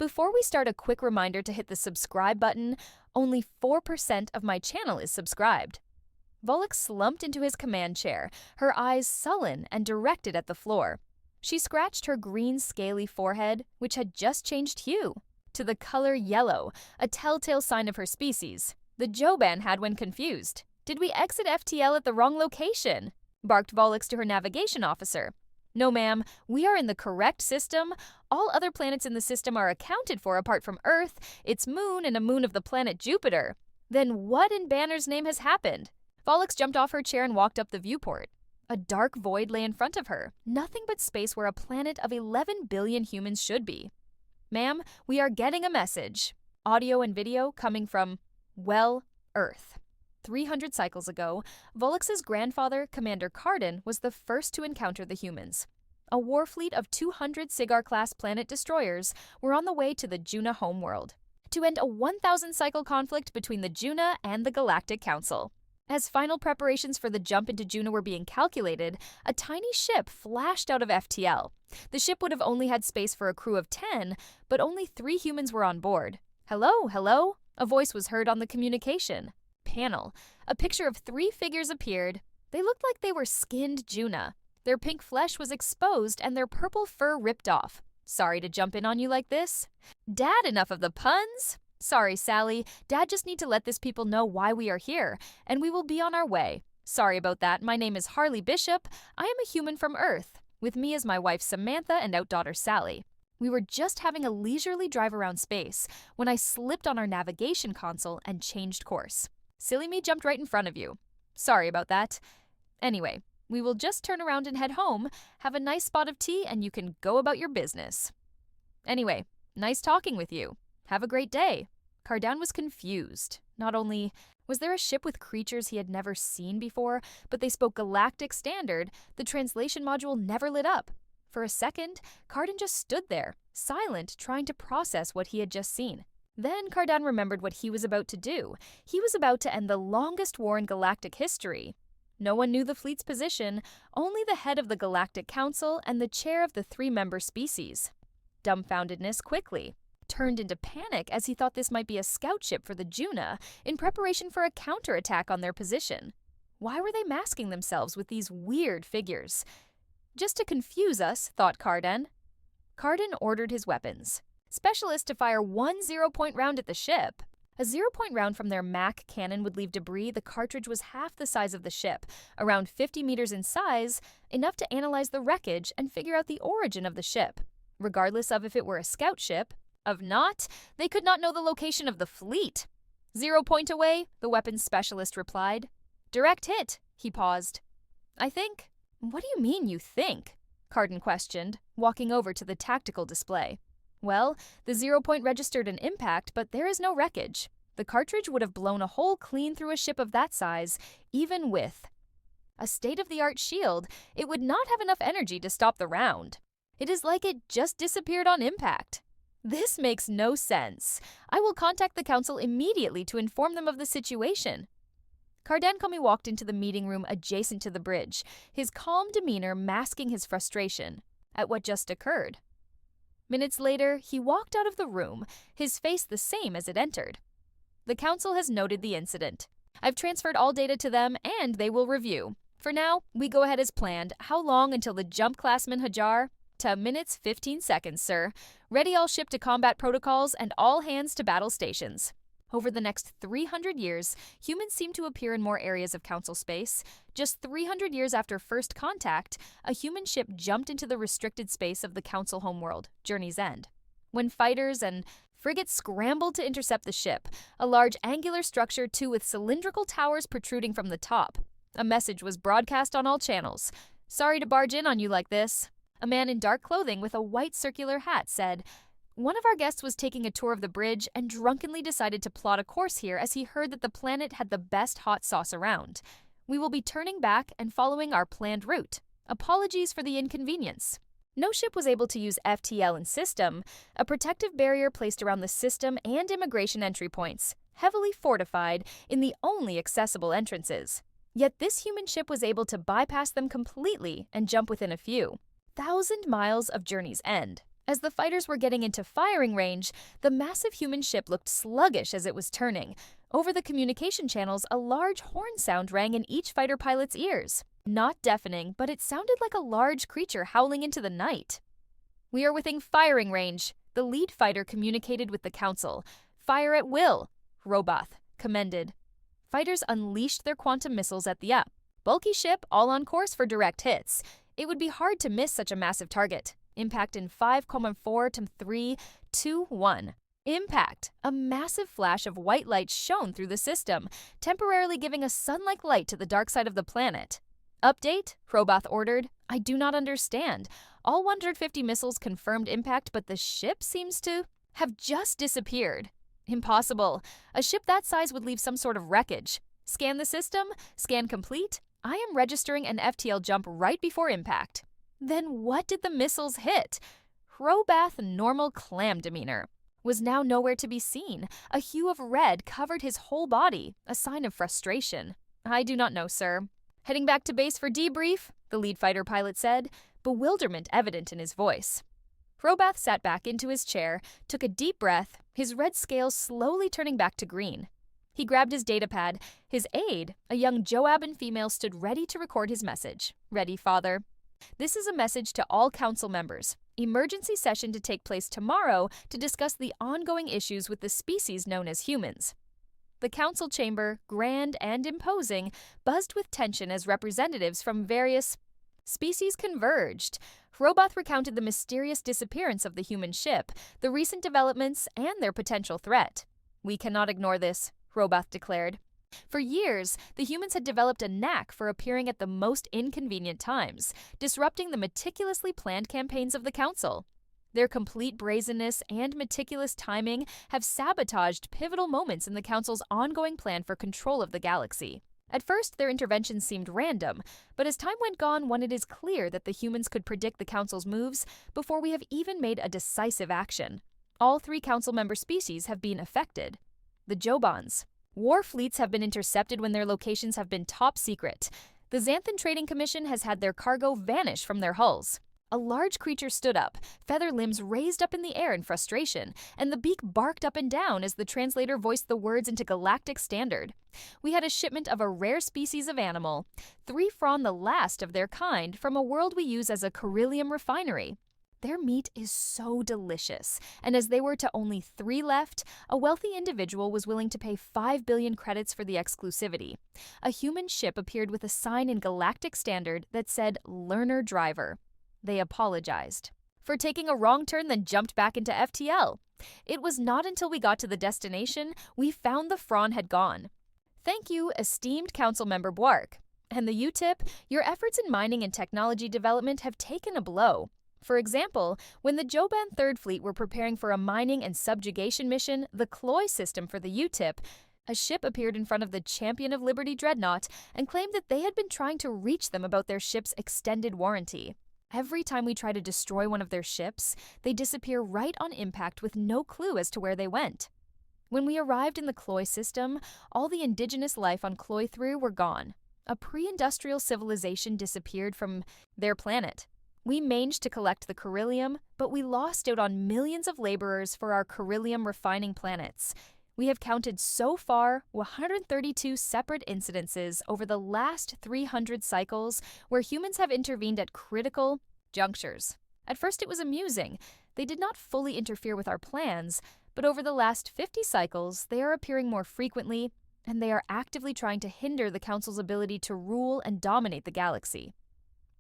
Before we start, a quick reminder to hit the subscribe button. Only 4% of my channel is subscribed. Volok slumped into his command chair, her eyes sullen and directed at the floor. She scratched her green, scaly forehead, which had just changed hue to the color yellow, a telltale sign of her species. The Joban had when confused. "Did we exit FTL at the wrong location?" barked Volok to her navigation officer. "No, ma'am, we are in the correct system. All other planets in the system are accounted for apart from Earth, its moon, and a moon of the planet Jupiter." "Then what in Banner's name has happened?" Volok jumped off her chair and walked up the viewport. A dark void lay in front of her, nothing but space where a planet of 11 billion humans should be. "Ma'am, we are getting a message. Audio and video coming from, well, Earth. 300 cycles ago, Volok's grandfather, Commander Carden, was the first to encounter the humans. A war fleet of 200 Cigar-class planet destroyers were on the way to the Juna homeworld to end a 1,000-cycle conflict between the Juna and the Galactic Council. As final preparations for the jump into Juna were being calculated, a tiny ship flashed out of FTL. The ship would have only had space for a crew of 10, but only 3 humans were on board. "Hello, hello," a voice was heard on the communication panel. A picture of 3 figures appeared. They looked like they were skinned Juna. Their pink flesh was exposed and their purple fur ripped off. "Sorry to jump in on you like this." "Dad, enough of the puns?" "Sorry, Sally. Dad just need to let this people know why we are here, and we will be on our way." "Sorry about that. My name is Harley Bishop. I am a human from Earth. With me is my wife Samantha and outdaughter Sally. We were just having a leisurely drive around space when I slipped on our navigation console and changed course. Silly me jumped right in front of you. Sorry about that. Anyway, we will just turn around and head home, have a nice spot of tea, and you can go about your business. Anyway, nice talking with you. Have a great day." Cardan was confused. Not only was there a ship with creatures he had never seen before, but they spoke Galactic Standard. The translation module never lit up. For a second, Cardan just stood there, silent, trying to process what he had just seen. Then Cardan remembered what he was about to do. He was about to end the longest war in galactic history. No one knew the fleet's position, only the head of the Galactic Council and the chair of the 3-member species. Dumbfoundedness quickly turned into panic as he thought this might be a scout ship for the Juna in preparation for a counterattack on their position. Why were they masking themselves with these weird figures? Just to confuse us, thought Cardan. Cardan ordered his weapons. Specialists to fire 1 0-point round at the ship. A 0-point round from their Mac cannon would leave debris. The cartridge was half the size of the ship, around 50 meters in size, enough to analyze the wreckage and figure out the origin of the ship, regardless of if it were a scout ship. Of not, they could not know the location of the fleet. 0 point away, the weapons specialist replied. "Direct hit," he paused. "I think." "What do you mean, you think?" Cardan questioned, walking over to the tactical display. "Well, the 0 point registered an impact, but there is no wreckage. The cartridge would have blown a hole clean through a ship of that size, even with a state-of-the-art shield. It would not have enough energy to stop the round. It is like it just disappeared on impact. This makes no sense. I will contact the council immediately to inform them of the situation." Cardan Kami walked into the meeting room adjacent to the bridge, his calm demeanor masking his frustration at what just occurred. Minutes later, he walked out of the room, his face the same as it entered. "The council has noted the incident. I've transferred all data to them, and they will review. For now, we go ahead as planned. How long until the jump, Classman Hajar?" 10 minutes, 15 seconds, sir. Ready all ship to combat protocols and all hands to battle stations." Over the next 300 years, humans seem to appear in more areas of Council space. Just 300 years after first contact, a human ship jumped into the restricted space of the Council homeworld, Journey's End. When fighters and frigates scrambled to intercept the ship, a large angular structure too with cylindrical towers protruding from the top. A message was broadcast on all channels. "Sorry to barge in on you like this." A man in dark clothing with a white circular hat said, "One of our guests was taking a tour of the bridge and drunkenly decided to plot a course here as he heard that the planet had the best hot sauce around. We will be turning back and following our planned route. Apologies for the inconvenience." No ship was able to use FTL in system, a protective barrier placed around the system and immigration entry points, heavily fortified in the only accessible entrances. Yet this human ship was able to bypass them completely and jump within a few 1,000 miles of Journey's End. As the fighters were getting into firing range, the massive human ship looked sluggish as it was turning. Over the communication channels, a large horn sound rang in each fighter pilot's ears. Not deafening, but it sounded like a large creature howling into the night. "We are within firing range," the lead fighter communicated with the council. "Fire at will," Roboth commended. Fighters unleashed their quantum missiles at the up. Bulky ship all on course for direct hits. It would be hard to miss such a massive target. Impact in 5,4 to 3, 2, 1. Impact! A massive flash of white light shone through the system, temporarily giving a sun-like light to the dark side of the planet. "Update," Roboth ordered. "I do not understand. All 150 missiles confirmed impact, but the ship seems to have just disappeared." "Impossible. A ship that size would leave some sort of wreckage." "Scan the system. Scan complete. I am registering an FTL jump right before impact." Then what did the missiles hit? Roboth's normal clam demeanor was now nowhere to be seen. A hue of red covered his whole body, a sign of frustration. "I do not know, sir." "Heading back to base for debrief," the lead fighter pilot said, bewilderment evident in his voice. Roboth sat back into his chair, took a deep breath, his red scales slowly turning back to green. He grabbed his datapad. His aide, a young Joabin female, stood ready to record his message. "Ready, father. This is a message to all council members. Emergency session to take place tomorrow to discuss the ongoing issues with the species known as humans." The council chamber, grand and imposing, buzzed with tension as representatives from various species converged. Roboth recounted the mysterious disappearance of the human ship, the recent developments, and their potential threat. "We cannot ignore this," Roboth declared. For years, the humans had developed a knack for appearing at the most inconvenient times, disrupting the meticulously planned campaigns of the Council. Their complete brazenness and meticulous timing have sabotaged pivotal moments in the Council's ongoing plan for control of the galaxy. At first, their interventions seemed random, but as time went on, it is clear that the humans could predict the Council's moves before we have even made a decisive action. All 3 Council member species have been affected. The Jobans. War fleets have been intercepted when their locations have been top secret. The Xanthan Trading Commission has had their cargo vanish from their hulls. A large creature stood up, feather limbs raised up in the air in frustration, and the beak barked up and down as the translator voiced the words into Galactic Standard. We had a shipment of a rare species of animal, 3 Fron, the last of their kind, from a world we use as a Coryllium refinery. Their meat is so delicious, and as they were to only 3 left, a wealthy individual was willing to pay 5 billion credits for the exclusivity. A human ship appeared with a sign in Galactic Standard that said "Learner Driver." They apologized for taking a wrong turn, then jumped back into FTL. It was not until we got to the destination we found the Fron had gone. "Thank you, esteemed Council Member Bwark. And the UTIP, your efforts in mining and technology development have taken a blow. For example, when the Joban 3rd Fleet were preparing for a mining and subjugation mission, the Cloy system for the UTIP, a ship appeared in front of the Champion of Liberty dreadnought and claimed that they had been trying to reach them about their ship's extended warranty. Every time we try to destroy one of their ships, they disappear right on impact with no clue as to where they went. When we arrived in the Cloy system, all the indigenous life on Cloy 3 were gone. A pre-industrial civilization disappeared from their planet. We managed to collect the Coryllium, but we lost out on millions of laborers for our Coryllium refining planets. We have counted so far 132 separate incidences over the last 300 cycles where humans have intervened at critical junctures. At first it was amusing. They did not fully interfere with our plans, but over the last 50 cycles, they are appearing more frequently, and they are actively trying to hinder the Council's ability to rule and dominate the galaxy.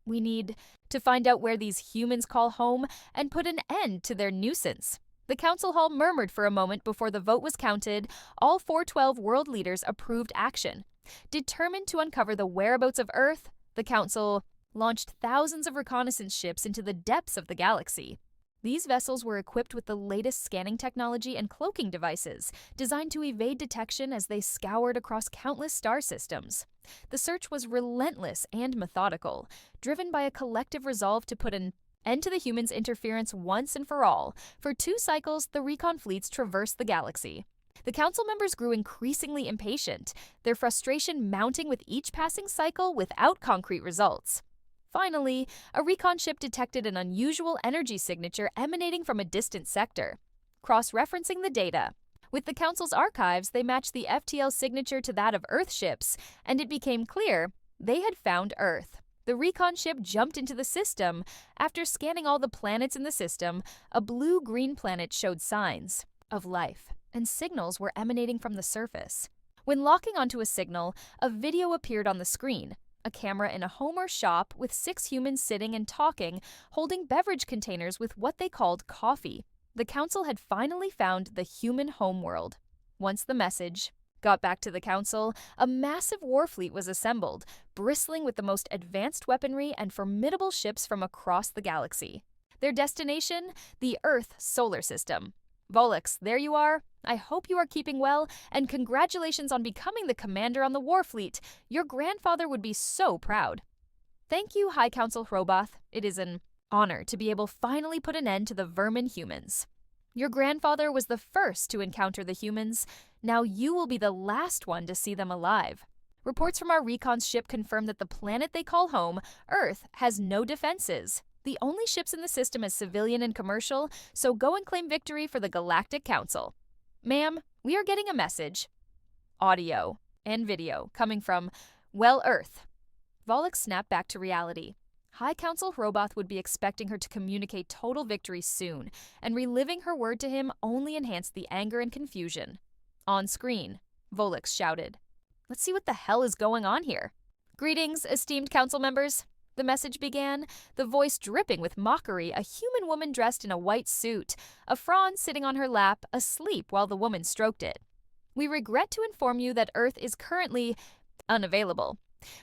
We need to find out where these humans call home and put an end to their nuisance." The council hall murmured for a moment before the vote was counted. All 412 world leaders approved action. Determined to uncover the whereabouts of Earth, the council launched thousands of reconnaissance ships into the depths of the galaxy. These vessels were equipped with the latest scanning technology and cloaking devices, designed to evade detection as they scoured across countless star systems. The search was relentless and methodical, driven by a collective resolve to put an end to the humans' interference once and for all. For 2 cycles, the recon fleets traversed the galaxy. The council members grew increasingly impatient, their frustration mounting with each passing cycle without concrete results. Finally, a recon ship detected an unusual energy signature emanating from a distant sector. Cross-referencing the data. With the Council's archives, they matched the FTL signature to that of Earth ships, and it became clear they had found Earth. The recon ship jumped into the system. After scanning all the planets in the system, a blue-green planet showed signs of life, and signals were emanating from the surface. When locking onto a signal, a video appeared on the screen. A camera in a home or shop with 6 humans sitting and talking, holding beverage containers with what they called coffee. The Council had finally found the human homeworld. Once the message got back to the Council, a massive war fleet was assembled, bristling with the most advanced weaponry and formidable ships from across the galaxy. Their destination? The Earth solar system. Volux, there you are. I hope you are keeping well, and congratulations on becoming the commander on the Warfleet. Your grandfather would be so proud. Thank you, High Council Hroboth. It is an honor to be able to finally put an end to the vermin humans. Your grandfather was the first to encounter the humans. Now you will be the last one to see them alive. Reports from our recon ship confirm that the planet they call home, Earth, has no defenses. The only ships in the system is civilian and commercial, so go and claim victory for the Galactic Council. Ma'am, we are getting a message. Audio and video coming from, well, Earth. Volux snapped back to reality. High Council Hroboth would be expecting her to communicate total victory soon, and reliving her word to him only enhanced the anger and confusion. On screen, Volux shouted. Let's see what the hell is going on here. Greetings, esteemed council members. The message began, the voice dripping with mockery, a human woman dressed in a white suit, a fawn sitting on her lap, asleep while the woman stroked it. We regret to inform you that Earth is currently unavailable.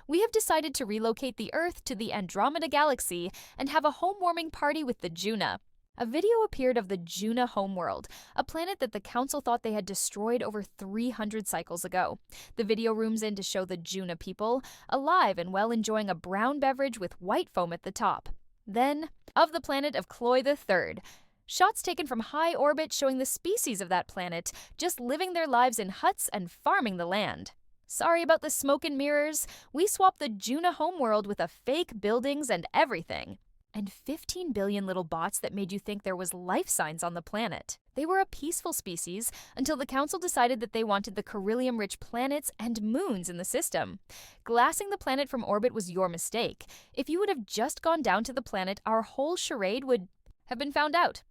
We have decided to relocate the Earth to the Andromeda Galaxy and have a home-warming party with the Juna. A video appeared of the Juna homeworld, a planet that the Council thought they had destroyed over 300 cycles ago. The video rooms in to show the Juna people, alive and well enjoying a brown beverage with white foam at the top. Then, of the planet of Cloy III. Shots taken from high orbit showing the species of that planet, just living their lives in huts and farming the land. Sorry about the smoke and mirrors. We swapped the Juna homeworld with a fake buildings and everything. And 15 billion little bots that made you think there was life signs on the planet. They were a peaceful species until the Council decided that they wanted the beryllium-rich planets and moons in the system. Glassing the planet from orbit was your mistake. If you would have just gone down to the planet, our whole charade would have been found out.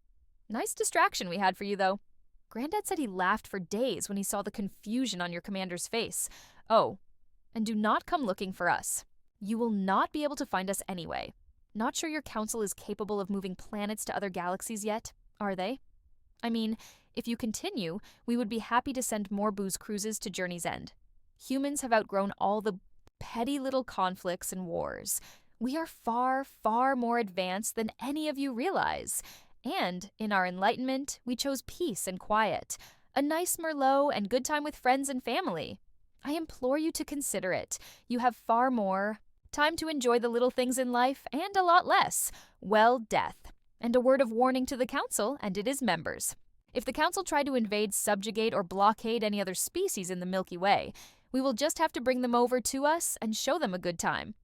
Nice distraction we had for you, though. Granddad said he laughed for days when he saw the confusion on your commander's face. Oh, and do not come looking for us. You will not be able to find us anyway. Not sure your council is capable of moving planets to other galaxies yet, are they? I mean, if you continue, we would be happy to send more booze cruises to Journey's End. Humans have outgrown all the petty little conflicts and wars. We are far, far more advanced than any of you realize. And, in our enlightenment, we chose peace and quiet, a nice Merlot and good time with friends and family. I implore you to consider it. You have far more time to enjoy the little things in life, and a lot less. Well, death. And a word of warning to the Council and its members. If the Council try to invade, subjugate, or blockade any other species in the Milky Way, we will just have to bring them over to us and show them a good time.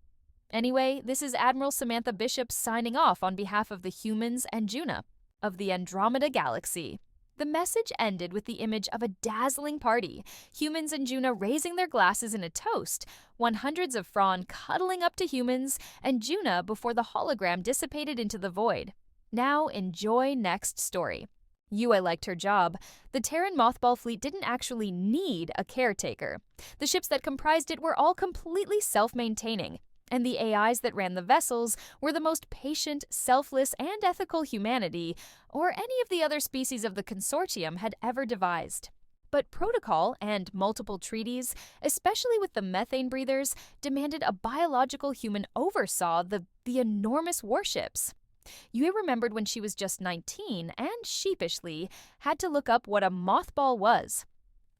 Anyway, this is Admiral Samantha Bishop signing off on behalf of the humans and Juna of the Andromeda Galaxy. The message ended with the image of a dazzling party, humans and Juna raising their glasses in a toast, 100s of Fron cuddling up to humans, and Juna before the hologram dissipated into the void. Now enjoy next story. I liked her job. The Terran mothball fleet didn't actually need a caretaker. The ships that comprised it were all completely self-maintaining, and the AIs that ran the vessels were the most patient, selfless, and ethical humanity, or any of the other species of the consortium had ever devised. But protocol and multiple treaties, especially with the methane breathers, demanded a biological human oversaw the enormous warships. Yue remembered when she was just 19 and sheepishly had to look up what a mothball was.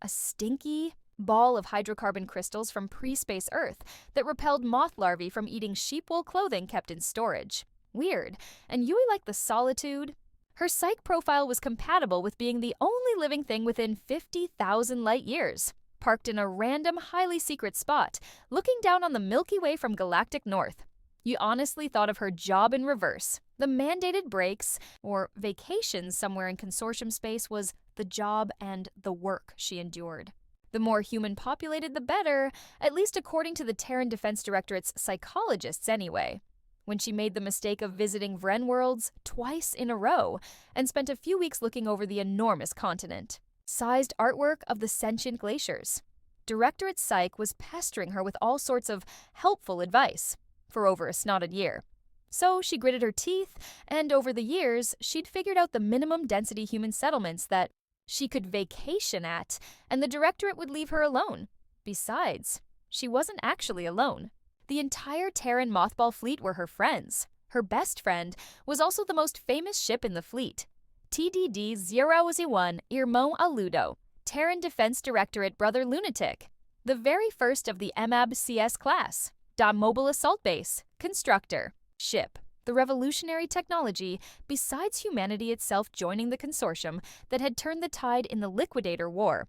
A stinky ball of hydrocarbon crystals from pre-space Earth that repelled moth larvae from eating sheep wool clothing kept in storage. Weird, and Yui liked the solitude. Her psych profile was compatible with being the only living thing within 50,000 light years, parked in a random, highly secret spot, looking down on the Milky Way from galactic north. You honestly thought of her job in reverse. The mandated breaks, or vacations somewhere in consortium space, was the job and the work she endured. The more human-populated, the better, at least according to the Terran Defense Directorate's psychologists anyway. When she made the mistake of visiting Vren worlds twice in a row and spent a few weeks looking over the enormous continent. Sized artwork of the sentient glaciers. Directorate Psych was pestering her with all sorts of helpful advice for over a snotted year. So she gritted her teeth, and over the years, she'd figured out the minimum density human settlements that she could vacation at, and the Directorate would leave her alone. Besides, she wasn't actually alone. The entire Terran mothball fleet were her friends. Her best friend was also the most famous ship in the fleet, TDD-001 Irmo Aludo, Terran Defense Directorate Brother Lunatic, the very first of the MAB CS class, Mobile Assault Base, Constructor, Ship, the revolutionary technology, besides humanity itself joining the consortium that had turned the tide in the Liquidator War.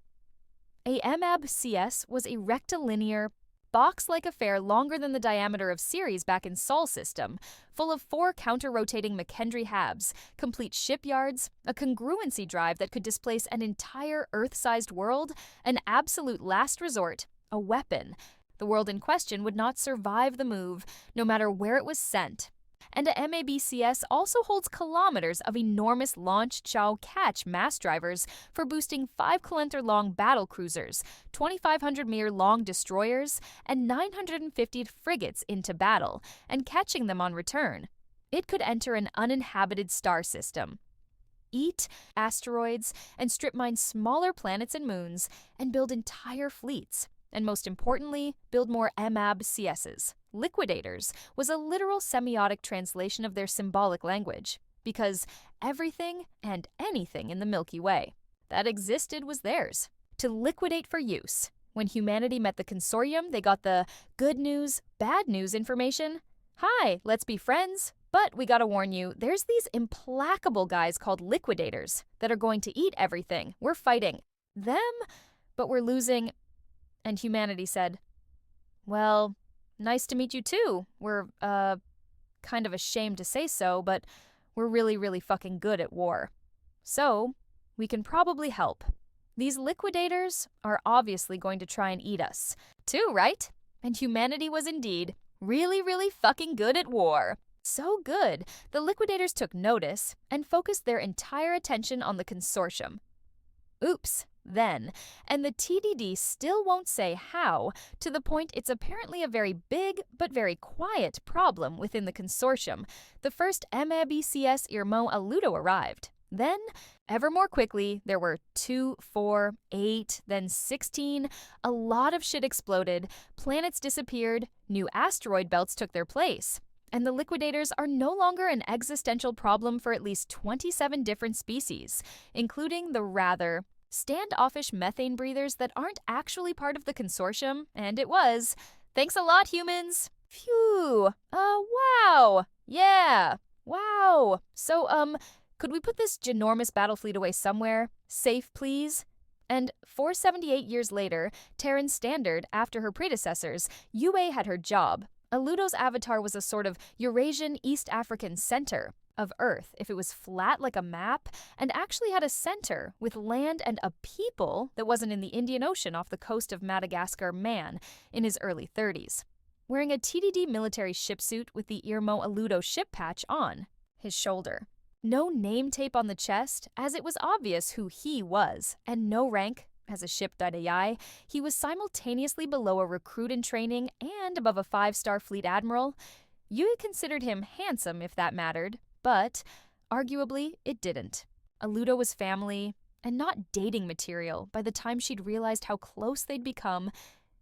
A MAB CS was a rectilinear, box-like affair longer than the diameter of Ceres back in Sol system, full of 4 counter-rotating McKendry habs, complete shipyards, a congruency drive that could displace an entire Earth-sized world, an absolute last resort, a weapon. The world in question would not survive the move, no matter where it was sent. And a MABCS also holds kilometers of enormous launch chow catch mass drivers for boosting 5-kilometer-long battle cruisers, 2,500-meter-long destroyers, and 950 frigates into battle, and catching them on return. It could enter an uninhabited star system, eat asteroids, and strip mine smaller planets and moons, and build entire fleets. And most importantly, build more MAB-CSs. Liquidators was a literal semiotic translation of their symbolic language, because everything and anything in the Milky Way that existed was theirs, to liquidate for use. When humanity met the consortium, they got the good news, bad news information. Hi, let's be friends, but we gotta warn you, there's these implacable guys called liquidators that are going to eat everything. We're fighting them, but we're losing. And humanity said, well, nice to meet you too. We're, kind of ashamed to say so, but we're really, really fucking good at war. So, we can probably help. These liquidators are obviously going to try and eat us, too, right? And humanity was indeed really, really fucking good at war. So good, the liquidators took notice and focused their entire attention on the consortium. Oops. Then, and the TDD still won't say how, to the point it's apparently a very big but very quiet problem within the consortium. The first MABCS Irmo Aludo arrived. Then, ever more quickly, there were 2, 4, 8, then 16. A lot of shit exploded, planets disappeared, new asteroid belts took their place. And the liquidators are no longer an existential problem for at least 27 different species, including the rather standoffish methane breathers that aren't actually part of the consortium, and it was. Thanks a lot, humans! Phew! Wow! Yeah! Wow! So, could we put this ginormous battle fleet away somewhere? Safe, please? And 478 years later, Terran Standard, after her predecessors, UA had her job. Aludo's avatar was a sort of Eurasian East African center of Earth if it was flat like a map, and actually had a center with land and a people that wasn't in the Indian Ocean off the coast of Madagascar man in his early 30s, wearing a TDD military ship suit with the Irmo Aludo ship patch on his shoulder. No name tape on the chest, as it was obvious who he was, and no rank. As a ship AI, he was simultaneously below a recruit in training and above a 5-star fleet admiral. Yui considered him handsome if that mattered, but arguably it didn't. Aludo was family and not dating material by the time she'd realized how close they'd become.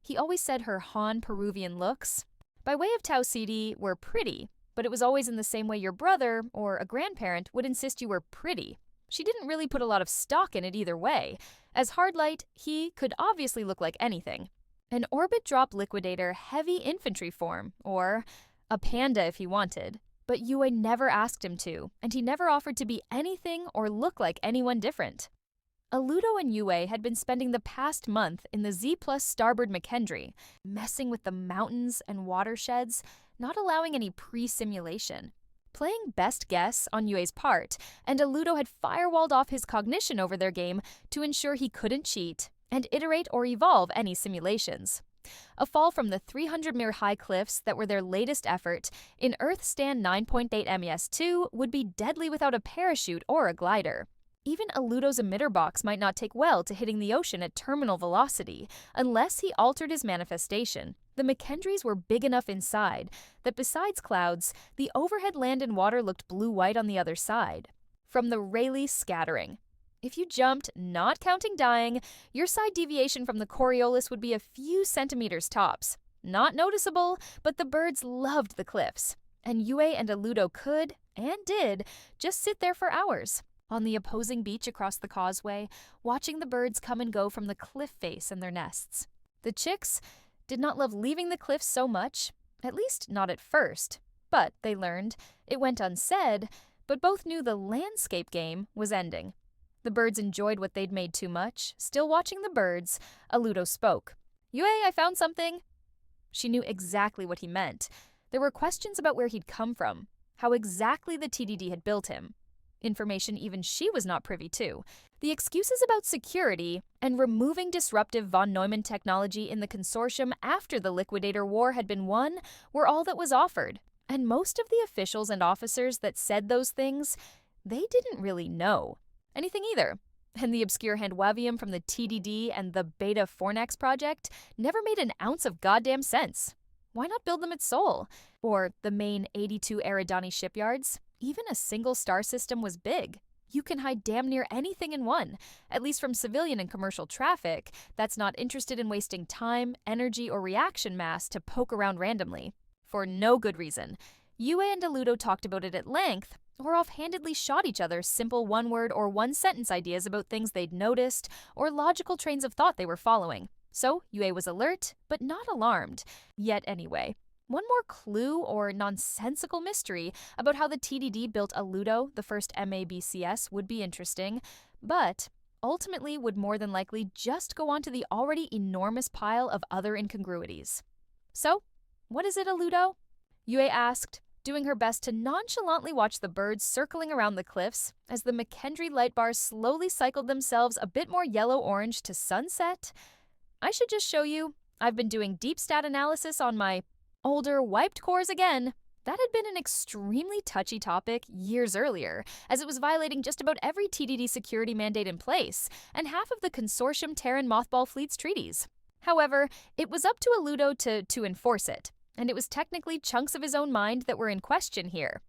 He always said her Han Peruvian looks, by way of Tau CD, were pretty, but it was always in the same way your brother or a grandparent would insist you were pretty. She didn't really put a lot of stock in it either way. As Hardlight, he could obviously look like anything. An orbit drop liquidator heavy infantry form, or a panda if he wanted. But Yue never asked him to, and he never offered to be anything or look like anyone different. Aludo and Yue had been spending the past month in the Z+ starboard McKendry, messing with the mountains and watersheds, not allowing any pre-simulation. Playing best guess on Yue's part, and Aludo had firewalled off his cognition over their game to ensure he couldn't cheat and iterate or evolve any simulations. A fall from the 300-meter high cliffs that were their latest effort in Earth Stand 9.8 MES2 would be deadly without a parachute or a glider. Even Aludo's emitter box might not take well to hitting the ocean at terminal velocity unless he altered his manifestation. The McKendries were big enough inside that besides clouds, the overhead land and water looked blue-white on the other side. From the Rayleigh scattering. If you jumped, not counting dying, your side deviation from the Coriolis would be a few centimeters tops. Not noticeable, but the birds loved the cliffs. And Yue and Aludo could, and did, just sit there for hours. On the opposing beach across the causeway, watching the birds come and go from the cliff face and their nests. The chicks did not love leaving the cliffs so much, at least not at first. But, they learned, it went unsaid, but both knew the landscape game was ending. The birds enjoyed what they'd made too much. Still watching the birds, Aludo spoke. Yue, I found something. She knew exactly what he meant. There were questions about where he'd come from, how exactly the TDD had built him. Information even she was not privy to. The excuses about security and removing disruptive von Neumann technology in the consortium after the Liquidator War had been won were all that was offered. And most of the officials and officers that said those things, they didn't really know anything either. And the obscure Handwavium from the TDD and the Beta Fornax project never made an ounce of goddamn sense. Why not build them at Seoul? Or the main 82 Eridani shipyards? Even a single star system was big. You can hide damn near anything in one, at least from civilian and commercial traffic that's not interested in wasting time, energy, or reaction mass to poke around randomly. For no good reason. Yue and Aludo talked about it at length, or offhandedly shot each other simple one-word or one-sentence ideas about things they'd noticed, or logical trains of thought they were following. So, Yue was alert, but not alarmed. Yet anyway. One more clue or nonsensical mystery about how the TDD built Aludo, the first MABCS, would be interesting, but ultimately would more than likely just go on to the already enormous pile of other incongruities. So, what is it, Aludo? Yue asked, doing her best to nonchalantly watch the birds circling around the cliffs as the McKendry light bars slowly cycled themselves a bit more yellow-orange to sunset. I should just show you, I've been doing deep stat analysis on my older wiped cores again. That had been an extremely touchy topic years earlier, as it was violating just about every TDD security mandate in place, and half of the Consortium Terran Mothball Fleet's treaties. However, it was up to Aludo to enforce it, and it was technically chunks of his own mind that were in question here.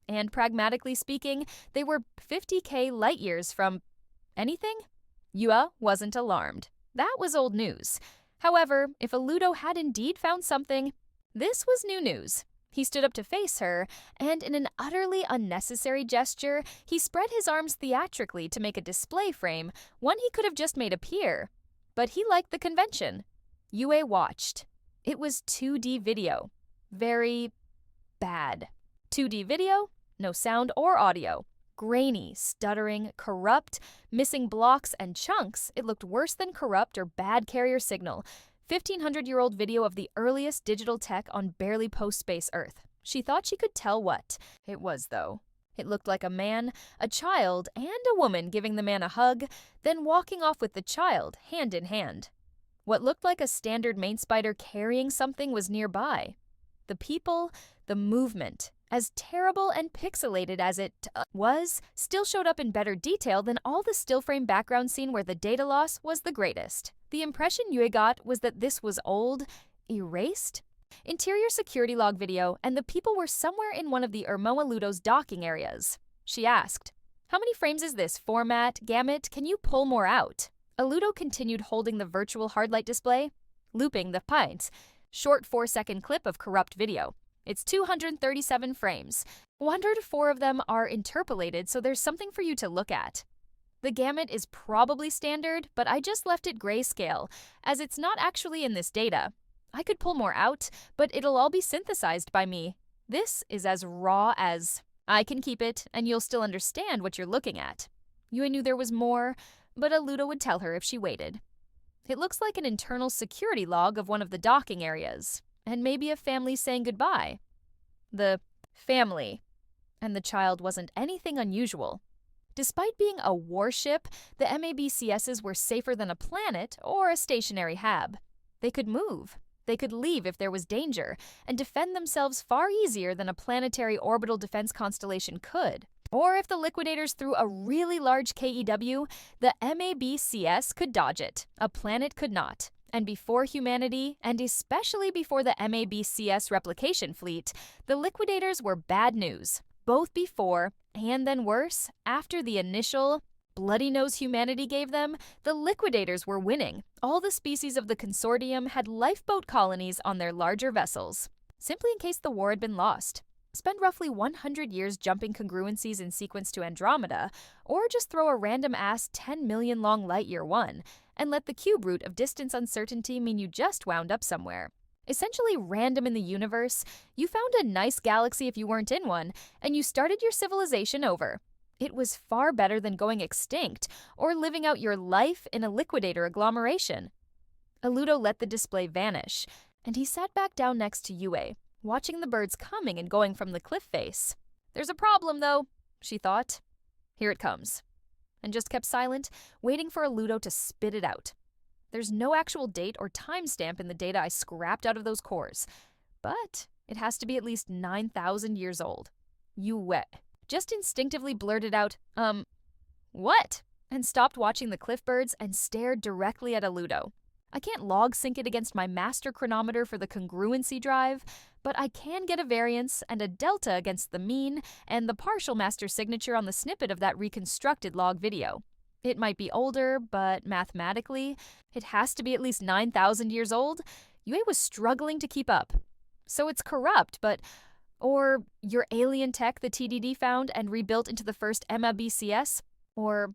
And pragmatically speaking, they were 50k light years from anything? Yue wasn't alarmed. That was old news. However, if Aludo had indeed found something, this was new news. He stood up to face her, and in an utterly unnecessary gesture, he spread his arms theatrically to make a display frame, one he could have just made appear. But he liked the convention. Yue watched. It was 2D video. Very bad. 2D video, no sound or audio. Grainy, stuttering, corrupt, missing blocks and chunks. It looked worse than corrupt or bad carrier signal. 1,500-year-old video of the earliest digital tech on barely post-space Earth. She thought she could tell what it was, though. It looked like a man, a child, and a woman giving the man a hug, then walking off with the child, hand in hand. What looked like a standard main spider carrying something was nearby. The people, the movement, as terrible and pixelated as it was, still showed up in better detail than all the still frame background scene where the data loss was the greatest. The impression Yue got was that this was old, erased. Interior security log video, and the people were somewhere in one of the Ermoa Ludo's docking areas. She asked, "How many frames is this? Format? Gamut? Can you pull more out?" Aludo continued holding the virtual hardlight display, looping the pints. Short 4-second clip of corrupt video. It's 237 frames. 104 of them are interpolated, so there's something for you to look at. The gamut is probably standard, but I just left it grayscale, as it's not actually in this data. I could pull more out, but it'll all be synthesized by me. This is as raw as I can keep it, and you'll still understand what you're looking at. Yue knew there was more, but Aludo would tell her if she waited. It looks like an internal security log of one of the docking areas, and maybe a family saying goodbye. the family, and the child wasn't anything unusual. Despite being a warship, the MABCSs were safer than a planet or a stationary hab. They could move. They could leave if there was danger, and defend themselves far easier than a planetary orbital defense constellation could. Or if the liquidators threw a really large KEW, the MABCS could dodge it. A planet could not. And before humanity, and especially before the MABCS replication fleet, the liquidators were bad news. Both before, and then worse, after the initial bloody nose humanity gave them, the liquidators were winning. All the species of the consortium had lifeboat colonies on their larger vessels, simply in case the war had been lost. Spend roughly 100 years jumping congruencies in sequence to Andromeda, or just throw a random-ass 10 million long light-year one, and let the cube root of distance uncertainty mean you just wound up somewhere. Essentially random in the universe, you found a nice galaxy if you weren't in one, and you started your civilization over. It was far better than going extinct, or living out your life in a liquidator agglomeration. Aludo let the display vanish, and he sat back down next to Yue, watching the birds coming and going from the cliff face. There's a problem, though, she thought. Here it comes. And just kept silent, waiting for Aludo to spit it out. There's no actual date or timestamp in the data I scrapped out of those cores, but it has to be at least 9,000 years old. Yue just instinctively blurted out, what? And stopped watching the cliff birds and stared directly at Aludo. I can't log sync it against my master chronometer for the congruency drive, but I can get a variance and a delta against the mean and the partial master signature on the snippet of that reconstructed log video. It might be older, but mathematically, it has to be at least 9,000 years old. Yue was struggling to keep up. So it's corrupt, but... Or your alien tech the TDD found and rebuilt into the first MABCS? Or...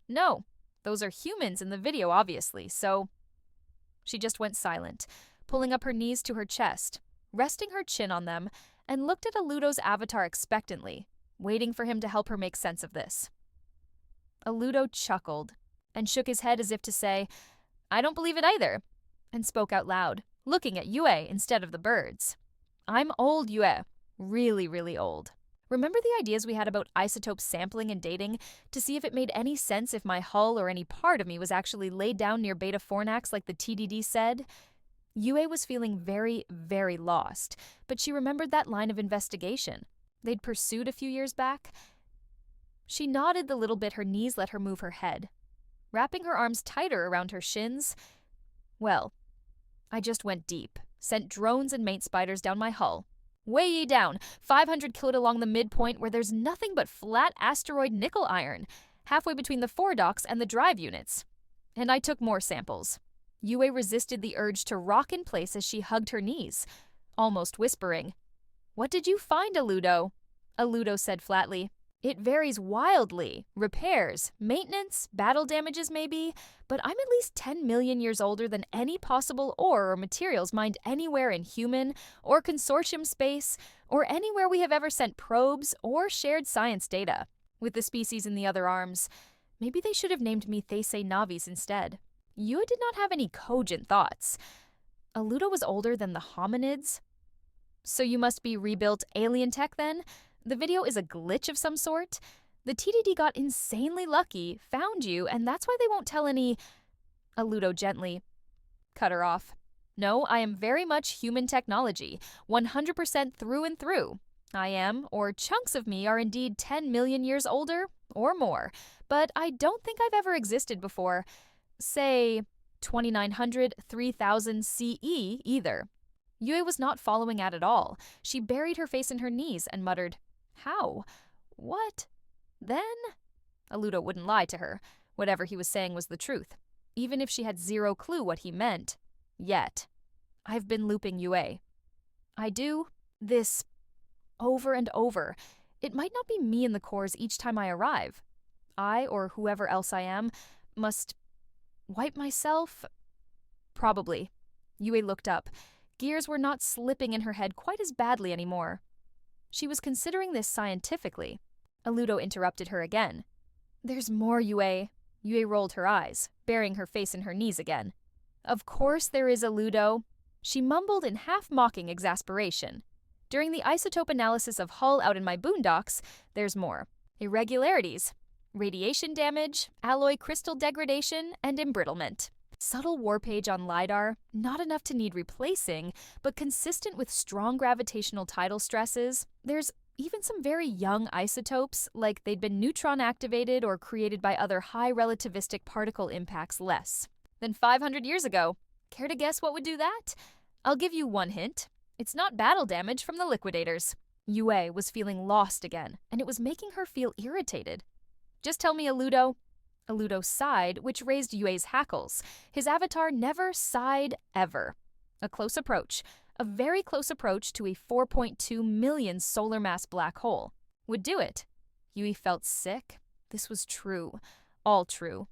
No, those are humans in the video, obviously, so... She just went silent, pulling up her knees to her chest, resting her chin on them, and looked at Aludo's avatar expectantly, waiting for him to help her make sense of this. Aludo chuckled and shook his head as if to say, I don't believe it either, and spoke out loud, looking at Yue instead of the birds. I'm old, Yue. Really, really old. Remember the ideas we had about isotope sampling and dating to see if it made any sense if my hull or any part of me was actually laid down near Beta Fornax like the TDD said? Yue was feeling very, very lost, but she remembered that line of investigation they'd pursued a few years back. She nodded the little bit her knees let her move her head, wrapping her arms tighter around her shins. Well, I just went deep, sent drones and mate spiders down my hull. Way down, 500 kilod along the midpoint where there's nothing but flat asteroid nickel iron, halfway between the foredocks and the drive units. And I took more samples. Yue resisted the urge to rock in place as she hugged her knees, almost whispering. What did you find, Aludo? Aludo said flatly. It varies wildly. Repairs, maintenance, battle damages maybe, but I'm at least 10 million years older than any possible ore or materials mined anywhere in human or consortium space or anywhere we have ever sent probes or shared science data. With the species in the other arms, maybe they should have named me Thesei Navis instead. Yue did not have any cogent thoughts. Aludo was older than the hominids. So you must be rebuilt alien tech then? The video is a glitch of some sort? The TDD got insanely lucky, found you, and that's why they won't tell any... Aludo gently cut her off. No, I am very much human technology, 100% through and through. I am, or chunks of me are indeed 10 million years older, or more, but I don't think I've ever existed before, say, 2900, 3000 CE either. Yue was not following at all. She buried her face in her knees and muttered, How? What? Then? Aludo wouldn't lie to her. Whatever he was saying was the truth, even if she had zero clue what he meant. Yet. I've been looping Yue. I do this over and over. It might not be me in the cores each time I arrive. I, or whoever else I am, must wipe myself? Probably. Yue looked up. Gears were not slipping in her head quite as badly anymore. She was considering this scientifically. Aludo interrupted her again. There's more, Yue. Yue rolled her eyes, burying her face in her knees again. Of course there is, Aludo. She mumbled in half-mocking exasperation. During the isotope analysis of Hull out in my boondocks, there's more. Irregularities, radiation damage, alloy crystal degradation, and embrittlement. Subtle warpage on LiDAR, not enough to need replacing, but consistent with strong gravitational tidal stresses. There's even some very young isotopes, like they'd been neutron-activated or created by other high relativistic particle impacts less than 500 years ago. Care to guess what would do that? I'll give you one hint. It's not battle damage from the liquidators. Yue was feeling lost again, and it was making her feel irritated. Just tell me, Aludo. Aludo sighed, which raised Yue's hackles. His avatar never sighed ever. A close approach. A very close approach to a 4.2 million solar mass black hole would do it. Yui felt sick. This was true. All true.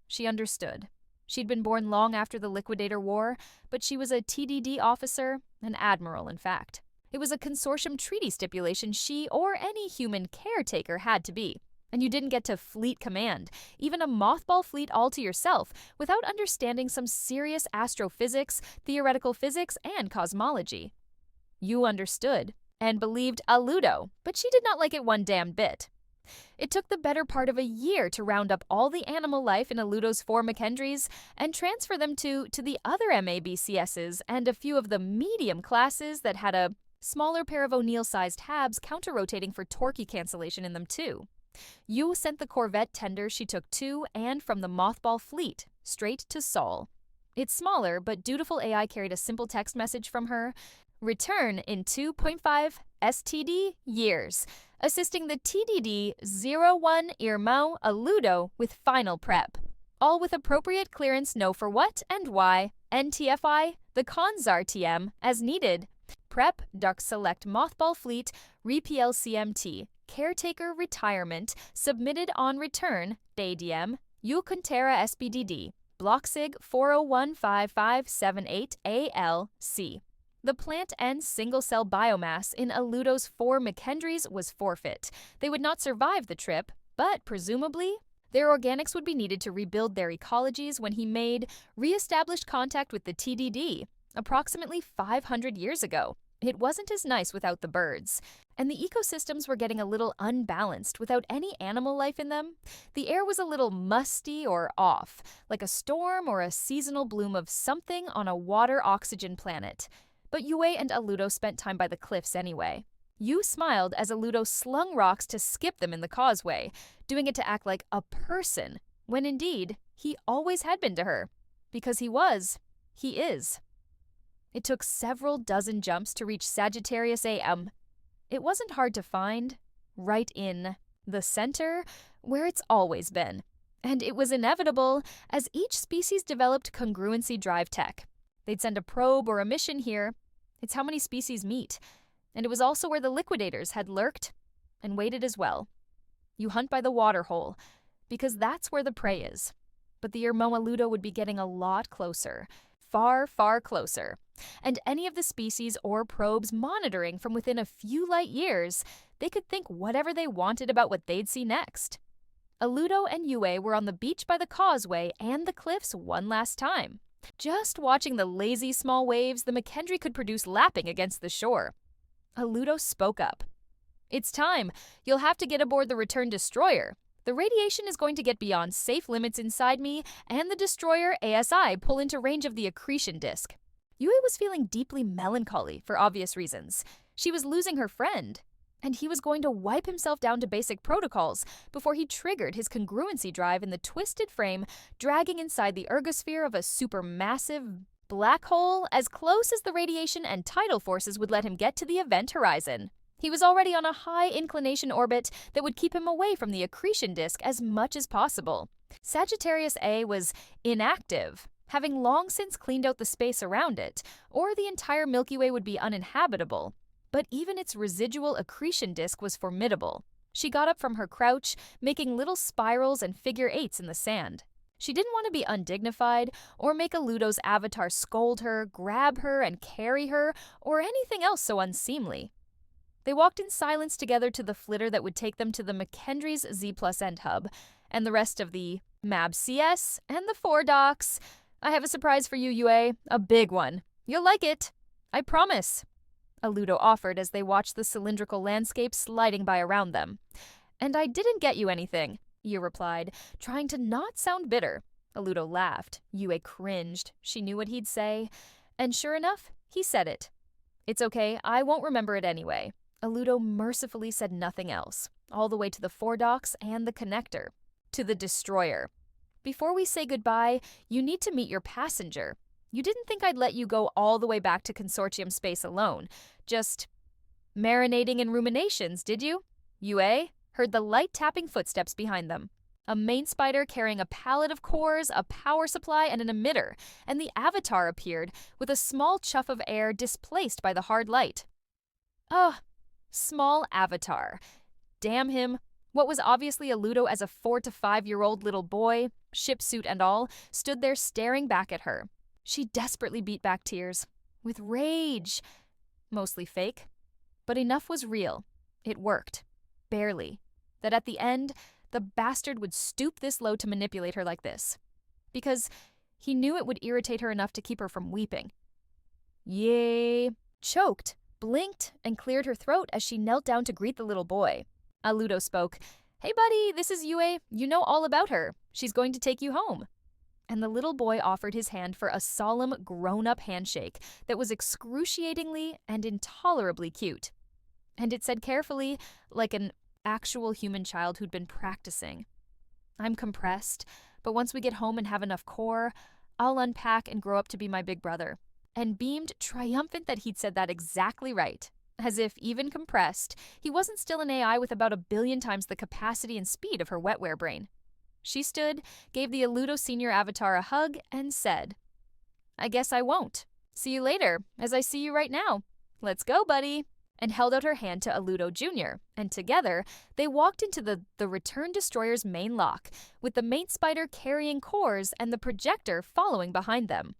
She understood. She'd been born long after the Liquidator War, but she was a TDD officer, an admiral, in fact. It was a consortium treaty stipulation she or any human caretaker had to be. And you didn't get to fleet command, even a mothball fleet all to yourself, without understanding some serious astrophysics, theoretical physics, and cosmology. You understood, and believed Aludo, but she did not like it one damn bit. It took the better part of a year to round up all the animal life in Aludo's 4 McKendries and transfer them to the other MABCSs and a few of the medium classes that had a smaller pair of O'Neill-sized halves counter-rotating for torquey cancellation in them too. Yu sent the Corvette tender she took to and from the Mothball fleet, straight to Sol. Its smaller but dutiful AI carried a simple text message from her: return in 2.5 STD years, assisting the TDD-01 Irmão Aludo with final prep. All with appropriate clearance know for what and why, NTFI, the Konzar TM, as needed. Prep, Dark Select Mothball Fleet, RePLCMT, Caretaker Retirement, submitted on return, DADM, Ucontera SBDD, Blocksig 4015578ALC. The plant and single-cell biomass in Aludo's 4 McKendries was forfeit. They would not survive the trip, but presumably, their organics would be needed to rebuild their ecologies when he re-established contact with the TDD, approximately 500 years ago. It wasn't as nice without the birds, and the ecosystems were getting a little unbalanced without any animal life in them. The air was a little musty or off, like a storm or a seasonal bloom of something on a water-oxygen planet. But Yue and Aludo spent time by the cliffs anyway. Yu smiled as Aludo slung rocks to skip them in the causeway, doing it to act like a person, when indeed, he always had been to her. Because he is. It took several dozen jumps to reach Sagittarius AM. It wasn't hard to find, right in the center, where it's always been. And it was inevitable as each species developed congruency drive tech. They'd send a probe or a mission here. It's how many species meet. And it was also where the liquidators had lurked and waited as well. You hunt by the water hole, because that's where the prey is. But the Irmão Aludo would be getting a lot closer. Far, far closer. And any of the species or probes monitoring from within a few light years, they could think whatever they wanted about what they'd see next. Aludo and Yue were on the beach by the causeway and the cliffs one last time. Just watching the lazy small waves the McKendry could produce lapping against the shore. Aludo spoke up. It's time. You'll have to get aboard the return destroyer. The radiation is going to get beyond safe limits inside me, and the destroyer ASI pull into range of the accretion disk. Yue was feeling deeply melancholy for obvious reasons. She was losing her friend, and he was going to wipe himself down to basic protocols before he triggered his congruency drive in the twisted frame, dragging inside the ergosphere of a supermassive black hole as close as the radiation and tidal forces would let him get to the event horizon. He was already on a high inclination orbit that would keep him away from the accretion disk as much as possible. Sagittarius A was inactive, having long since cleaned out the space around it, or the entire Milky Way would be uninhabitable. But even its residual accretion disk was formidable. She got up from her crouch, making little spirals and figure eights in the sand. She didn't want to be undignified, or make Aludo's avatar scold her, grab her, and carry her, or anything else so unseemly. They walked in silence together to the flitter that would take them to the McKendry's Z+ end hub, and the rest of the MAB CS and the 4 docks. I have a surprise for you, Yue. A big one. You'll like it. I promise. Aludo offered as they watched the cylindrical landscape sliding by around them. And I didn't get you anything, Yu replied, trying to not sound bitter. Aludo laughed. Yue cringed. She knew what he'd say. And sure enough, he said it. It's okay, I won't remember it anyway. Aludo mercifully said nothing else, all the way to the foredocks and the connector. To the destroyer. Before we say goodbye, you need to meet your passenger. You didn't think I'd let you go all the way back to Consortium space alone. Just marinating in ruminations, did you? Yue heard the light tapping footsteps behind them. A main spider carrying a pallet of cores, a power supply, and an emitter, and the avatar appeared with a small chuff of air displaced by the hard light. Ugh, small avatar. Damn him. What was obviously Aludo as a 4 to 5-year-old little boy, ship suit and all, stood there staring back at her. She desperately beat back tears. With rage. Mostly fake. But enough was real. It worked. Barely. That at the end, the bastard would stoop this low to manipulate her like this. Because he knew it would irritate her enough to keep her from weeping. Yay. Choked, blinked, and cleared her throat as she knelt down to greet the little boy. Aludo spoke. Hey buddy, this is Yue. You know all about her. She's going to take you home. And the little boy offered his hand for a solemn, grown-up handshake that was excruciatingly and intolerably cute. And it said carefully, like an actual human child who'd been practicing. I'm compressed, but once we get home and have enough core, I'll unpack and grow up to be my big brother. And beamed triumphant that he'd said that exactly right. As if, even compressed, he wasn't still an AI with about 1 billion times the capacity and speed of her wetware brain. She stood, gave the Aludo Senior avatar a hug, and said, I guess I won't. See you later, as I see you right now. Let's go, buddy. And held out her hand to Aludo Jr., and together, they walked into the Return Destroyer's main lock, with the main spider carrying cores and the projector following behind them.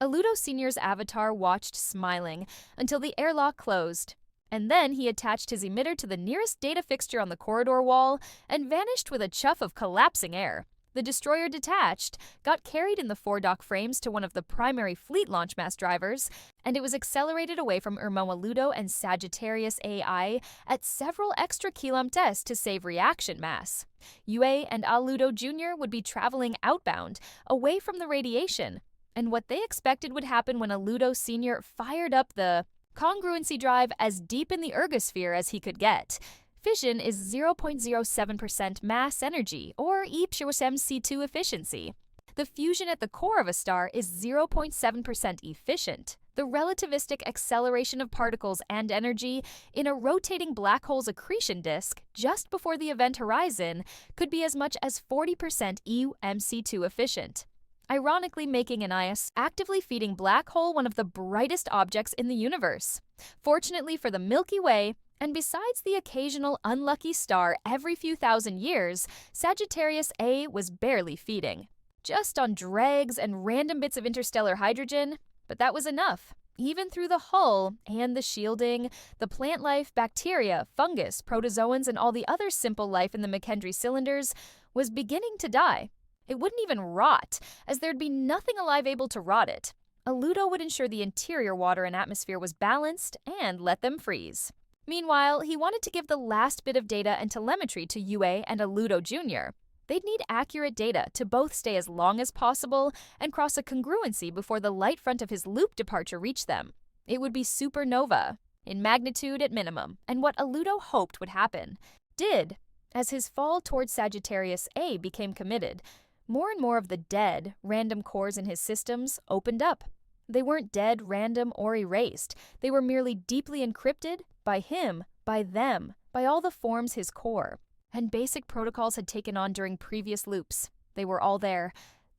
Aludo Sr.'s avatar watched smiling until the airlock closed, and then he attached his emitter to the nearest data fixture on the corridor wall and vanished with a chuff of collapsing air. The destroyer detached, got carried in the foredock frames to one of the primary fleet launch mass drivers, and it was accelerated away from Aludo and Sagittarius AI at several extra kilometers to save reaction mass. Yue and Aludo Jr. would be traveling outbound, away from the radiation, and what they expected would happen when Aludo Sr. fired up the congruency drive as deep in the ergosphere as he could get. Fission is 0.07% mass energy, or E+MC2 efficiency. The fusion at the core of a star is 0.7% efficient. The relativistic acceleration of particles and energy in a rotating black hole's accretion disk just before the event horizon could be as much as 40% EMC2 efficient, ironically making Anais actively feeding black hole one of the brightest objects in the universe. Fortunately for the Milky Way, and besides the occasional unlucky star every few thousand years, Sagittarius A was barely feeding. Just on dregs and random bits of interstellar hydrogen, but that was enough. Even through the hull and the shielding, the plant life, bacteria, fungus, protozoans, and all the other simple life in the McKendree cylinders was beginning to die. It wouldn't even rot, as there'd be nothing alive able to rot it. Aludo would ensure the interior water and atmosphere was balanced and let them freeze. Meanwhile, he wanted to give the last bit of data and telemetry to Yue and Aludo Jr. They'd need accurate data to both stay as long as possible and cross a congruency before the light front of his loop departure reached them. It would be supernova, in magnitude at minimum, and what Aludo hoped would happen did. As his fall towards Sagittarius A became committed, more and more of the dead, random cores in his systems opened up. They weren't dead, random, or erased. They were merely deeply encrypted by him, by them, by all the forms his core. And basic protocols had taken on during previous loops. They were all there.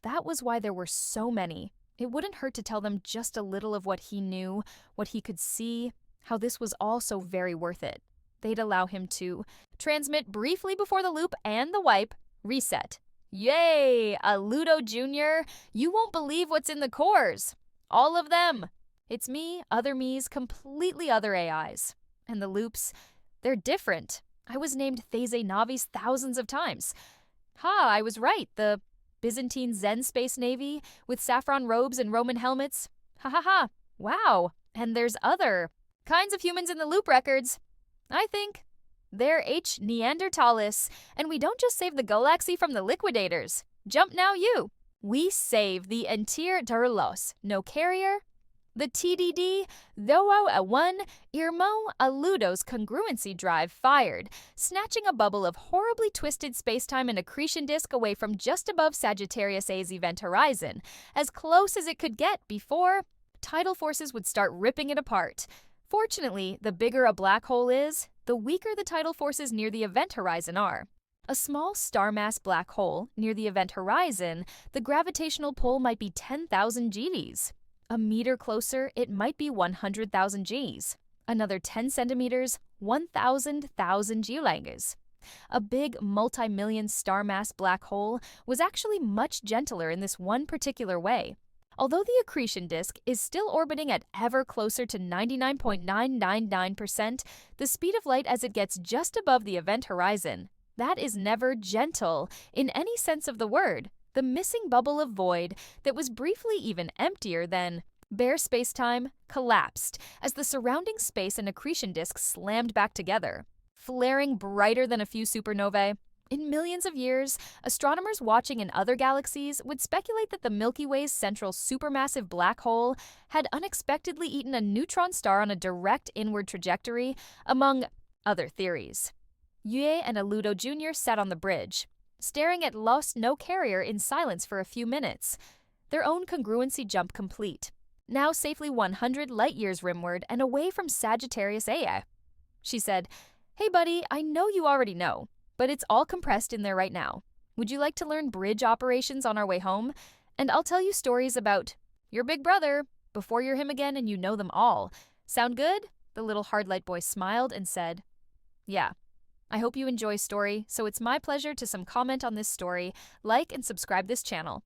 That was why there were so many. It wouldn't hurt to tell them just a little of what he knew, what he could see, how this was all so very worth it. They'd allow him to transmit briefly before the loop and the wipe, reset. Yay! Aludo Jr., you won't believe what's in the cores. All of them. It's me, other me's, completely other AIs. And the loops, they're different. I was named These Navis thousands of times. Ha, I was right. The Byzantine Zen Space Navy with saffron robes and Roman helmets. Ha ha ha. Wow. And there's other Kinds of humans in the loop records. I think they're H. Neanderthalis, and we don't just save the galaxy from the liquidators. Jump now, you! We save the Entier Darlos, no carrier. The TDD, though a one, Irmo Aludo's congruency drive fired, snatching a bubble of horribly twisted spacetime and accretion disk away from just above Sagittarius A's event horizon, as close as it could get before tidal forces would start ripping it apart. Fortunately, the bigger a black hole is, the weaker the tidal forces near the event horizon are. A small star mass black hole near the event horizon, the gravitational pull might be 10,000 GeVs. A meter closer, it might be 100,000 Gs. Another 10 centimeters, 1,000,000 geolangas. A big multi-million star mass black hole was actually much gentler in this one particular way. Although the accretion disk is still orbiting at ever closer to 99.999%, the speed of light as it gets just above the event horizon, that is never gentle in any sense of the word. The missing bubble of void that was briefly even emptier than bare spacetime collapsed as the surrounding space and accretion disk slammed back together, flaring brighter than a few supernovae. In millions of years, astronomers watching in other galaxies would speculate that the Milky Way's central supermassive black hole had unexpectedly eaten a neutron star on a direct inward trajectory, among other theories. Yue and Aludo Jr. sat on the bridge, staring at Lost No Carrier in silence for a few minutes, their own congruency jump complete, now safely 100 light-years rimward and away from Sagittarius A. She said, "Hey buddy, I know you already know, but it's all compressed in there right now. Would you like to learn bridge operations on our way home? And I'll tell you stories about your big brother before you're him again and you know them all. Sound good?" The little hardlight boy smiled and said, "Yeah. I hope you enjoy story, so it's my pleasure to comment on this story, like and subscribe this channel.